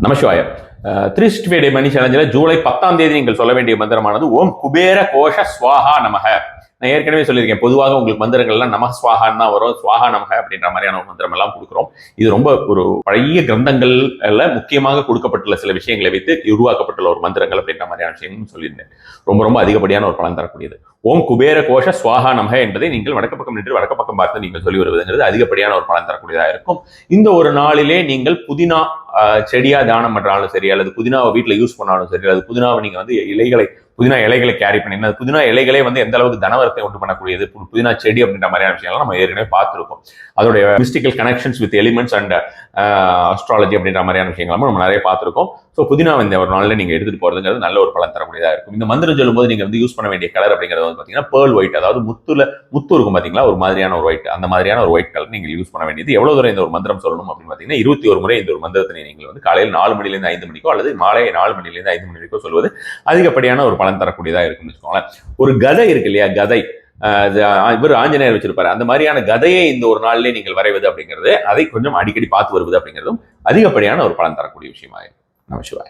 நமசிவாய. 365 டே மணி சேலஞ்சில் ஜூலை 10ஆம் தேதி நீங்கள் சொல்ல வேண்டிய மந்திரமானது ஓம் குபேர கோஷ ஸ்வாஹா நமக. நான் ஏற்கனவே சொல்லியிருக்கேன், பொதுவாக உங்களுக்கு மந்திரங்கள்லாம் நம ஸ்வாகான்னு தான் வரும், ஸ்வாஹா நமக அப்படின்ற மாதிரியான ஒரு மந்திரம் எல்லாம் கொடுக்குறோம். இது ரொம்ப ஒரு பழைய கிரந்தங்கள்ல முக்கியமாக கொடுக்கப்பட்டுள்ள சில விஷயங்களை வைத்து உருவாக்கப்பட்டுள்ள ஒரு மந்திரங்கள் அப்படின்ற மாதிரியான விஷயங்களும் சொல்லியிருந்தேன். ரொம்ப ரொம்ப அதிகப்படியான ஒரு பலன் தரக்கூடியது. ஓம் குபேர கோஷ ஸ்வாஹா நமக என்பதை நீங்கள் வடக்கு பக்கம் நின்று வடக்கு பக்கம் பார்த்து நீங்கள் சொல்லி வருவதுங்கிறது அதிகப்படியான ஒரு பலன் தரக்கூடியதாக இருக்கும். இந்த ஒரு நாளிலே நீங்கள் புதினா செடியா தானம் பண்றாலும் சரி, அல்லது புதினாவை வீட்டில் யூஸ் பண்ணாலும் சரி, அல்லது புதினாவை நீங்க புதினா இலைகளை கேரி பண்ணி, புதினா இலைகளே எந்த அளவுக்கு தனவரத்தை உண்டு பண்ணக்கூடியது, புதினா செடி அப்படின்ற மாதிரியான விஷயங்கள் நம்ம ஏற்கனவே பார்த்துருக்கோம். அதோடைய mystical connections with elements and astrology அப்படின்ற மாதிரியான விஷயங்கள் நம்ம நிறைய பார்த்துருக்கோம். ஸோ புதினா இந்த ஒரு நாளில் நீங்க எடுத்துட்டு போறதுங்கிறது நல்ல ஒரு பலன் தரக்கூடியதாக இருக்கும். இந்த மந்திரம் சொல்லும்போது நீங்க யூஸ் பண்ண வேண்டிய கலர் அப்படிங்கிறது பார்த்தீங்கன்னா பேர்ல் ஒயிட், அதாவது முத்து இருக்கும் பார்த்தீங்களா, ஒரு மாதிரியான ஒரு ஒயிட், அந்த மாதிரியான ஒரு ஒயிட் கலர் நீங்கள் யூஸ் பண்ண வேண்டியது. எவ்வளவு தூரம் இந்த ஒரு மந்திரம் சொல்லணும் அப்படின்னு பார்த்தீங்கன்னா 21 முறை இந்த ஒரு மந்திரத்தை நீங்கள் காலையில் 4 மணிலேருந்து 5 மணிக்கோ அல்லது மாலை 4 மணிலேருந்து 5 மணி வரைக்கும் சொல்வது அதிகப்படியான ஒரு பலன் தரக்கூடியதாக இருக்குன்னு வச்சுக்கோங்களேன். ஒரு கதை இருக்கு இல்லையா, கதை இவர் ஆஞ்சநேயர் வச்சிருப்பாரு, அந்த மாதிரியான கதையை இந்த ஒரு நாளிலே நீங்கள் வரைவது அப்படிங்கிறது, அதை கொஞ்சம் அடிக்கடி பார்த்து வருவது அப்படிங்கிறதும் அதிகப்படியான ஒரு பலன் தரக்கூடிய விஷயமாக இருக்கும். நமசிவாய்.